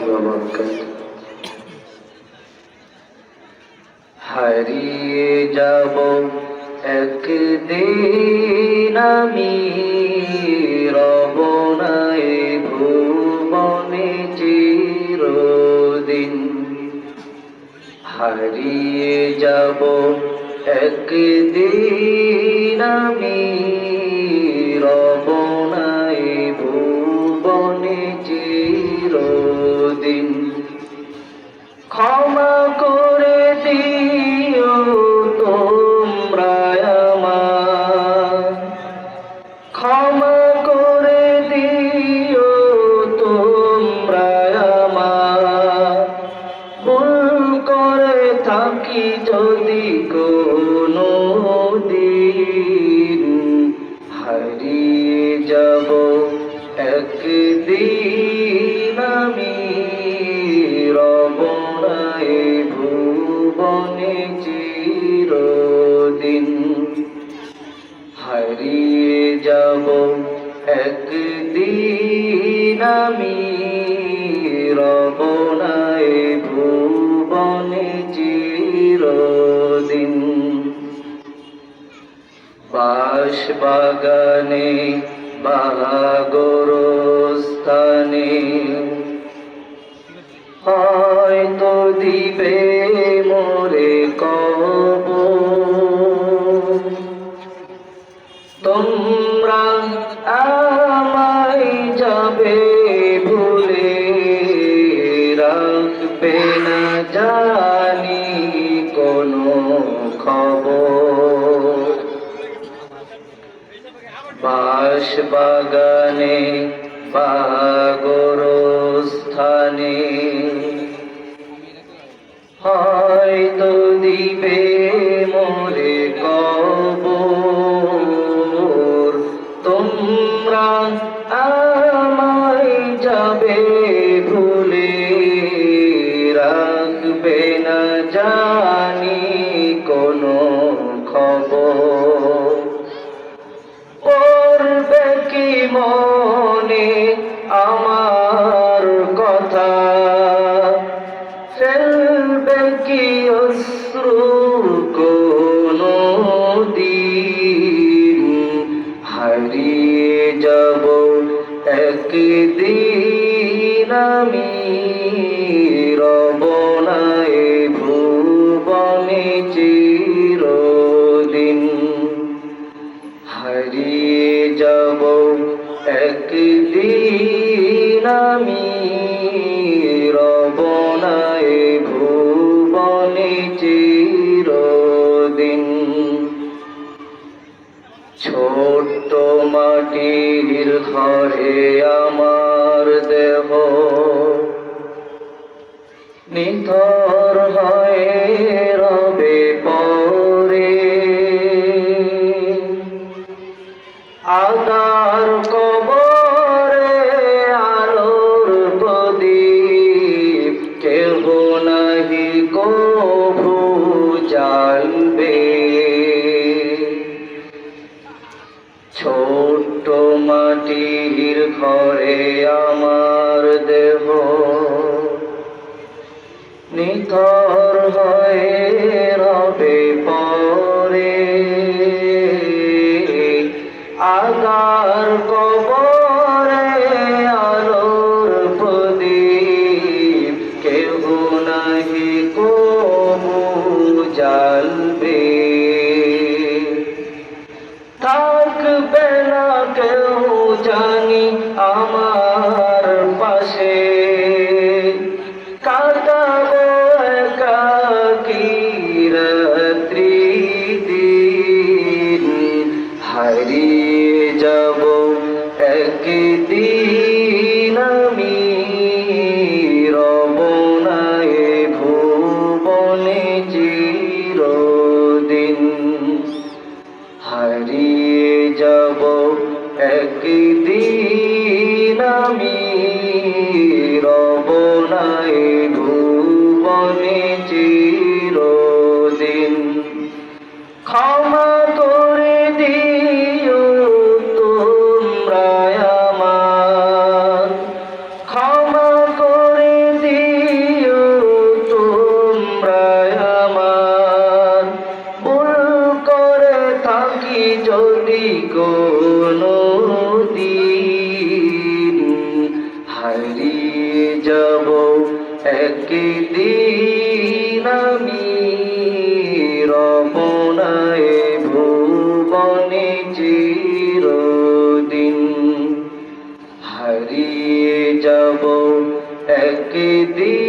وبركاته হারিয়ে যাব একদিন আমি রব না এ ভুবনে চিরদিন হারিয়ে যাব একদিন আমি রব না এ ভুবনে চিরদিন ক্ষমা করে দিও তোমরা আমায় ক্ষমা করে দিও তোমরা আমায় ভুল করে থাকি যদি কোনো দিন হারিয়ে যাব একদিন আমি রব না এ ভুবনে চিরদিন হারিয়ে যাব একদিন আমি রব না এ ভুবনে চিরদিন বাঁশবাগানে বা গোরস্থানে হয়তো দিবে মোরে কবর তোমরা আমায় যাবে ভুলে রাখবে না জানি কোনো খবর বাঁশবাগানে বা গোরস্থানে হয়তো দিবে মোরে কবর তোমরা আমায় যাবে ভুলে রাখবে না জানি কোনো খবর পড়বে কি মনে আমার কথা ফেলবে কি অশ্রু কোনো দিন হারিয়ে যাব একদিন আমি রব না এ ভুবনে চিরদিন হারিয়ে যাব একদিন আমি রব না এ ভুবনে চিরদিন ছোট্ট মাটির ঘরে আমার দেহ নিথর হয়ে রবে পরে আদার কবরে আলোর প্রদীপ কেহ নাহি কভু জ্বালবে ছোট্ট মাটির ঘরে আমার দেহ নিথর হয়ে রবে পরে আদার কবরে আলোর প্রদীপ কেহ নাহি কবু জ্বালবে থাকবে না কেউ জানি আমার পাশে কাটাবো একাকী রাত্রি দিন হারিয়ে যাব একদিন আমি রব না এ ভুবনে চিরদিন হারিয়ে যাব একদিন আমি রব না এ ভুবনে চিরদিন ক্ষমা করে দিও তোমরা আমায় ক্ষমা করে কোনো দিন হারিয়ে যাব একদিন আমি রব না এ ভুবনে চিরদিন হারিয়ে যাব একদিন